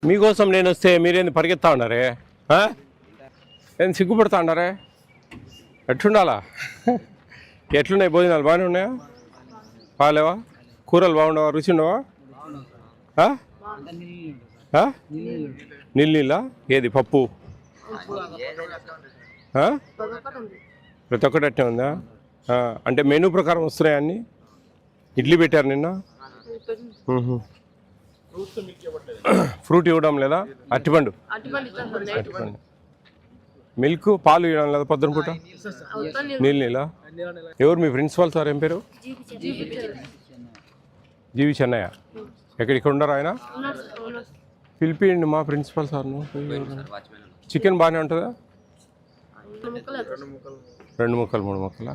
మీకోసం నేను వస్తే మీరేంది పరిగెత్తా ఉన్నారే? ఏం సిగ్గుపడతా ఉన్నారే? ఎట్లుండాలా? ఎట్లున్నాయి భోజనాలు? బాగానే ఉన్నాయా? బాగాలేవా? కూరలు బాగుండవా? రుచి ఉండవా? నీళ్ళ ఏది పప్పు ప్రతి ఒక్కటి అట్టే ఉందా? అంటే మెనూ ప్రకారం వస్తున్నాయా అన్నీ? ఇడ్లీ పెట్టారు నిన్న. ఫ్రూట్ ఇవ్వడం లేదా? అరటిపండు మిల్క్ పాలు ఇవ్వడం లేదా? పొద్దున పూట నీళ్ళ. ఎవరు మీ ప్రిన్సిపాల్ సార్? ఏం పేరు? జీవి చెన్నయ్య. ఇక్కడ ఉండరు ఆయన? పిలిపియండి మా ప్రిన్సిపాల్ సార్ను. చికెన్ బాగానే ఉంటుందా? 2 ముక్కలు 3 ముక్కలా?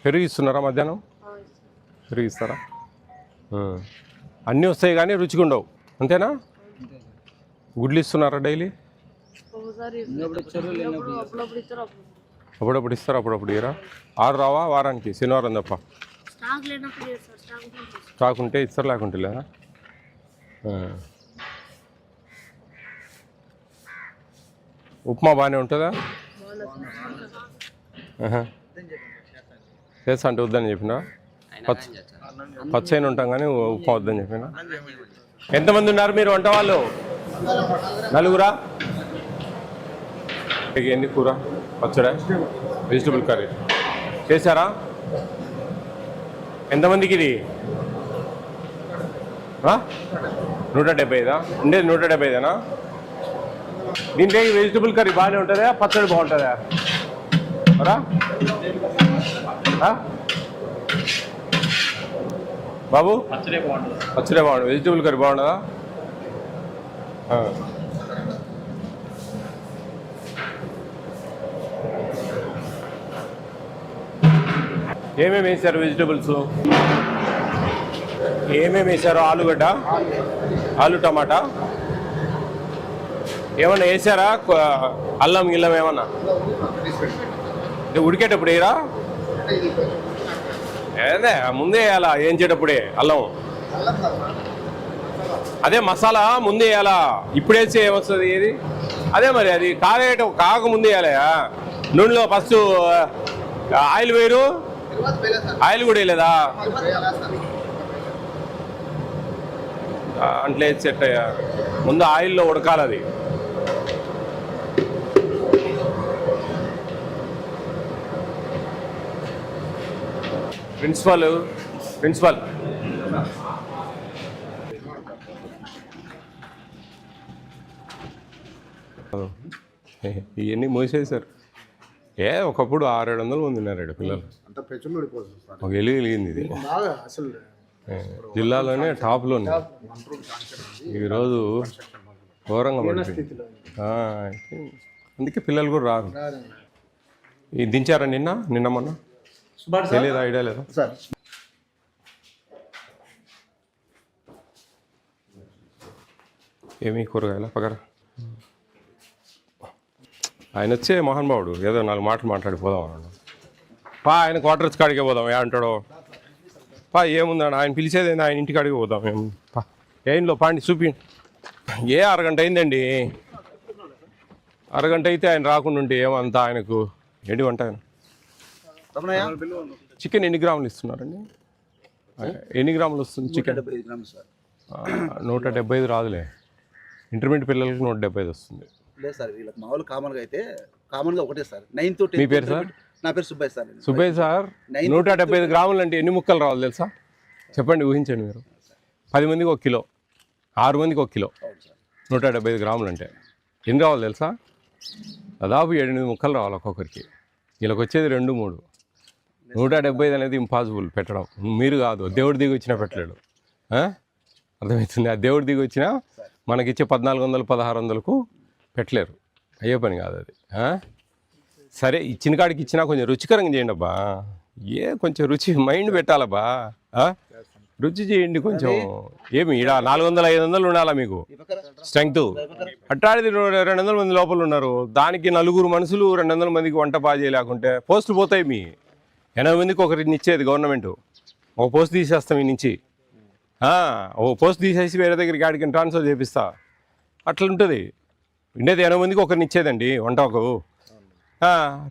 పెరుగు ఇస్తున్నారా మధ్యాహ్నం? పెరుగు ఇస్తారా? అన్నీ వస్తాయి కానీ రుచిగా ఉండవు, అంతేనా? గుడ్లు ఇస్తున్నారా డైలీ? అప్పుడప్పుడు ఇస్తారు, అప్పుడప్పుడు ఇరా. 6 రావా వారానికి? శనివారం తప్ప. స్టాక్ ఉంటే ఇస్తారు, లేకుంటే లేదా? ఉప్మా బాగానే ఉంటుందా? చేస్తా అంటే వద్దని చెప్పినా? పచ్చైన ఉంటాం కానీ ఉప్మా వద్దని చెప్పినా. ఎంతమంది ఉన్నారు మీరు వంట వాళ్ళు? 4 ఎన్ని కూర పచ్చడా వెజిటబుల్ కర్రీ చేశారా? ఎంతమందికి ఇది? 175 ఉండేది? 175 దీంట్లో వెజిటబుల్ కర్రీ బాగానే ఉంటుందా? పచ్చడి బాగుంటుందా? బాబు పచ్చడే బాగుంటుంది, వెజిటబుల్ కర్రీ బాగుంటుందా? ఏమేమి వేశారు వెజిటబుల్స్? ఏమేమి వేశారు? ఆలుగడ్డ, ఆలు టమాటా ఏమన్నా వేసారా? అల్లం గిల్లం ఏమన్నా ఉడికేటప్పుడు వేయరా? అదే ముందే వేయాలా? వేయించేటప్పుడే అల్లం? అదే మసాలా ముందే వేయాలా? ఇప్పుడు వేస్తే ఏమొస్తుంది? ఏది అదే మరి, అది కాక ముందే వేయాలి. నూనెలో ఫస్ట్ ఆయిల్ వేయరు? ఆయిల్ కూడా వేయలేదా? అంట్లే సెట్ అయ్యా. ముందు ఆయిల్లో ఉడకాలి అది. ప్రిన్సిపల్ ఇవన్నీ మూసేశారు. ఒకప్పుడు 600-700 మంది ఉన్నారు పిల్లలు. ఒక వెలిగింది ఇది జిల్లాలోనే టాప్లోనే. ఈరోజు ఘోరంగా పడుతుంది. అందుకే పిల్లలు కూడా రారు. ఇది దించారా నిన్న మొన్న? తెలియదా? ఐడియా లేదా? ఏమి కూరగాయల పగర? ఆయన వచ్చే మోహన్ బాబుడు ఏదో 4 మాటలు మాట్లాడిపోదాం అన్నాడు. ఆయన క్వార్టర్స్ కాడికే పోదాం. అంటాడో ఏముందండి, ఆయన పిలిచేది ఆయన ఇంటికి కాడికి పోదాం. ఏంలో పాండి చూపి. అరగంట అయిందండి. అరగంట అయితే ఆయన రాకుండా ఉంటే ఏమంతా ఆయనకు ఏంటి వంట? ఆయన చికెన్ ఎన్ని గ్రాములు ఇస్తున్నారండి? ఎన్ని గ్రాములు వస్తుంది చికెన్? 175 రాదులే. ఇంటర్మీడియట్ పిల్లలకి 175 వస్తుంది. లేదు సార్, వీళ్ళకి మామూలు కామన్గా ఒకటే సార్. 9 to 10. మీ పేరు సార్? నా పేరు సుబ్బయ్య సార్. సుబ్బయ్య సార్, 175 గ్రాములు అంటే ఎన్ని ముక్కలు రావాలి తెలుసా? చెప్పండి, ఊహించండి మీరు. 10 మందికి 1 కిలో, 6 మందికి 1 కిలో. 175 గ్రాములు అంటే ఎన్ని రావాలి తెలుసా? దాదాపు 7-8 ముక్కలు రావాలి ఒక్కొక్కరికి. వీళ్ళకి వచ్చేది 2-3. 175 అనేది ఇంపాసిబుల్ పెట్టడం. మీరు కాదు, దేవుడు దిగి వచ్చినా పెట్టలేడు. అర్థమవుతుంది? ఆ దేవుడు దిగి వచ్చినా మనకిచ్చే 1400-1600కు పెట్టలేరు. అయ్యే పని కాదు అది. సరే, ఇచ్చిన కాడికి ఇచ్చినా కొంచెం రుచికరంగా చేయండి అబ్బా. కొంచెం రుచి మైండ్ పెట్టాలబ్బా. రుచి చేయండి కొంచెం. ఏమి ఈడ 400-500 ఉండాలా మీకు స్ట్రెంగ్త్? అట్టాడిది 200 మంది లోపల ఉన్నారు. దానికి 4 మనుషులు 200 మందికి వంట బాగా చేయలేకుంటే పోస్టులు పోతాయి. మీ 80 మందికి ఒకరిని ఇచ్చేది గవర్నమెంట్. ఒక పోస్ట్ తీసేస్తాం ఈ నుంచి. ఓ పోస్ట్ తీసేసి వేరే దగ్గరికి ఆడికి ట్రాన్స్ఫర్ చేపిస్తా అట్లుంటుంది. ఉండేది 80 మందికి ఒకరిని ఇచ్చేదండి వంటకు.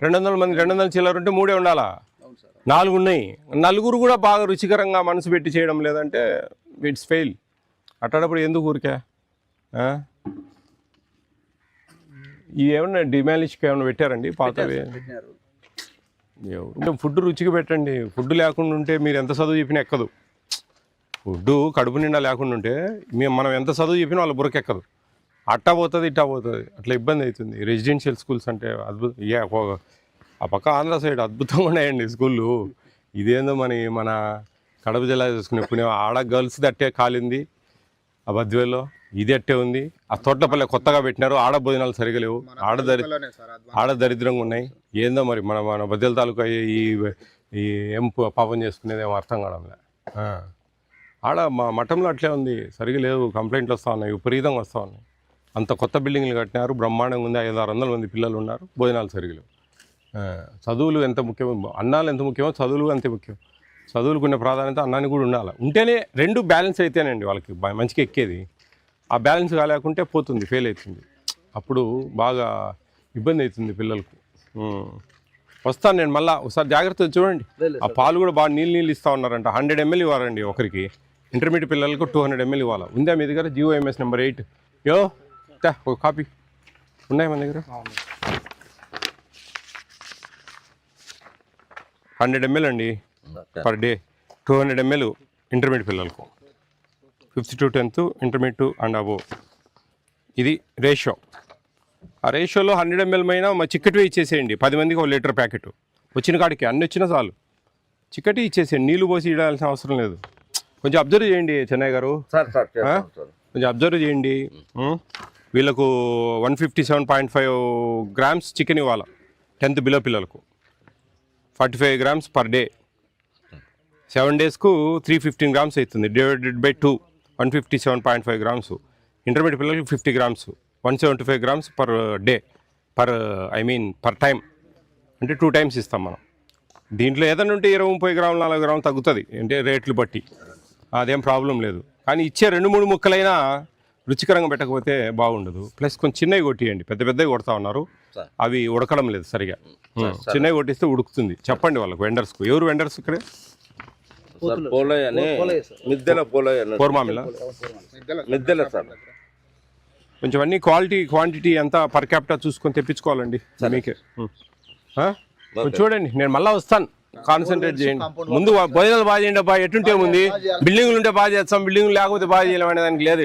200 మంది 200 చిల్లర ఉంటే 3 ఉండాలా, 4 ఉన్నాయి. 4 కూడా బాగా రుచికరంగా మనసు పెట్టి చేయడం లేదంటే ఇట్స్ ఫెయిల్. అట్టేటప్పుడు ఎందుకు ఊరికే ఇవి ఏమన్నా డిమాలిష్కి ఏమైనా పెట్టారండి పాతవి? ఫుడ్ రుచిగా పెట్టండి. ఫుడ్ లేకుండా ఉంటే మీరు ఎంత చదువు చెప్పినా ఎక్కదు. ఫుడ్ కడుపు నిండా లేకుండా ఉంటే మనం ఎంత చదువు చెప్పినా వాళ్ళ బుర్రకెక్కదు. అట్టా పోతుంది ఇట్టా పోతుంది, అట్లా ఇబ్బంది అవుతుంది. రెసిడెన్షియల్ స్కూల్స్ అంటే అద్భుతం. ఆ పక్క ఆంధ్ర సైడ్ అద్భుతంగా ఉన్నాయండి స్కూళ్ళు. ఇదేందో మన కడప జిల్లా చూసుకునే పుణ్యం. ఆడ గర్ల్స్ అట్టే కాలింది ఆ బద్వేల్లో, ఇది అట్టే ఉంది. ఆ తోటపల్లె కొత్తగా పెట్టినారు, ఆడ భోజనాలు సరిగా లేవు, ఆడ దరిద్రంగా ఉన్నాయి. ఏందో మరి మన బద్వేల తాలూకా ఈ ఏం పాపం చేసుకునేది ఏమో అర్థం కావడంలే. ఆడ మా మఠంలో అట్లే ఉంది, సరిగా లేదు. కంప్లైంట్లు వస్తూ ఉన్నాయి, విపరీతంగా వస్తూ ఉన్నాయి. అంత కొత్త బిల్డింగ్లు కట్టినారు, బ్రహ్మాండంగా ఉంది. 500-600 మంది పిల్లలు ఉన్నారు, భోజనాలు సరిగా లేవు. చదువులు ఎంత ముఖ్యమో, అన్నాలు ఎంత ముఖ్యమో చదువులు అంతే ముఖ్యం. చదువులకు ఉన్న ప్రాధాన్యత అన్నానికి కూడా ఉండాలి. ఉంటేనే రెండు బ్యాలెన్స్ అయితేనండి వాళ్ళకి మంచిగా ఎక్కేది. ఆ బ్యాలెన్స్ కాలేకుంటే పోతుంది, ఫెయిల్ అవుతుంది. అప్పుడు బాగా ఇబ్బంది అవుతుంది పిల్లలకు. వస్తాను నేను మళ్ళీ ఒకసారి జాగ్రత్తగా చూడండి. ఆ పాలు కూడా బాగా నీళ్ళు ఇస్తూ ఉన్నారంట. 100 ml ఇవ్వాలండి ఒకరికి. ఇంటర్మీడియట్ పిల్లలకు 200 ml ఇవ్వాలి. ఉందా మీ దగ్గర GOMS నెంబర్ 8? ఒక కాపీ ఉన్నాయి మన దగ్గర. 100 ml అండి పర్ డే, 200 ml ఇంటర్మీడియట్ పిల్లలకు, 5th to 10th intermediate and above. ఇది రేషియో. ఆ రేషియోలో 100 ml అయినా మా చిక్కటివి ఇచ్చేసేయండి. 10 మందికి 1 లీటర్ ప్యాకెట్ వచ్చిన కాడికి, అన్ని వచ్చినా చాలు. చిక్కటి ఇచ్చేసేయండి, నీళ్ళు పోసి ఇడాల్సిన అవసరం లేదు. కొంచెం అబ్జర్వ్ చేయండి చెన్నయ్య గారు, కొంచెం అబ్జర్వ్ చేయండి. వీళ్ళకు 157.5 grams చికెన్ ఇవ్వాలి 10th బిలో పిల్లలకు. 45 grams పర్ డే, 7 daysకు 315 grams అవుతుంది. Divided by 2, 157.5 grams. ఇంటర్మీడియట్ పిల్లలకి 50 grams, 175 grams per day, per time. అంటే 2 times ఇస్తాం మనం. దీంట్లో ఏదైనా ఉంటే 20-30 గ్రాములు 40 గ్రాములు తగ్గుతుంది, అంటే రేట్లు బట్టి. అదేం ప్రాబ్లం లేదు. కానీ ఇచ్చే 2-3 ముక్కలైనా రుచికరంగా పెట్టకపోతే బాగుండదు. ప్లస్ కొంచెం చిన్నవి కొట్టియండి, పెద్దవి కొడతా ఉన్నారు, అవి ఉడకడం లేదు సరిగా. చిన్నవి కొట్టిస్తే ఉడుకుతుంది. చెప్పండి వాళ్ళకు, వెండర్స్కు. ఎవరు వెండర్స్ ఇక్కడ? కోరమామిలా మిద్దెల సార్. కొంచెం అన్ని క్వాంటిటీ ఎంత పర్ క్యాపిటా చూసుకొని తెప్పించుకోవాలండి మీకే. చూడండి, నేను మళ్ళీ వస్తాను. కాన్సన్ట్రేట్ చేయండి. ముందు భోజనాలు బాగా చేయండి అబ్బా. ఎటుంటే ఉంది, బిల్డింగ్లు ఉంటే బాగా చేస్తాం, బిల్డింగ్లు లేకపోతే బాగా చేయలేం అనే దానికి లేదు.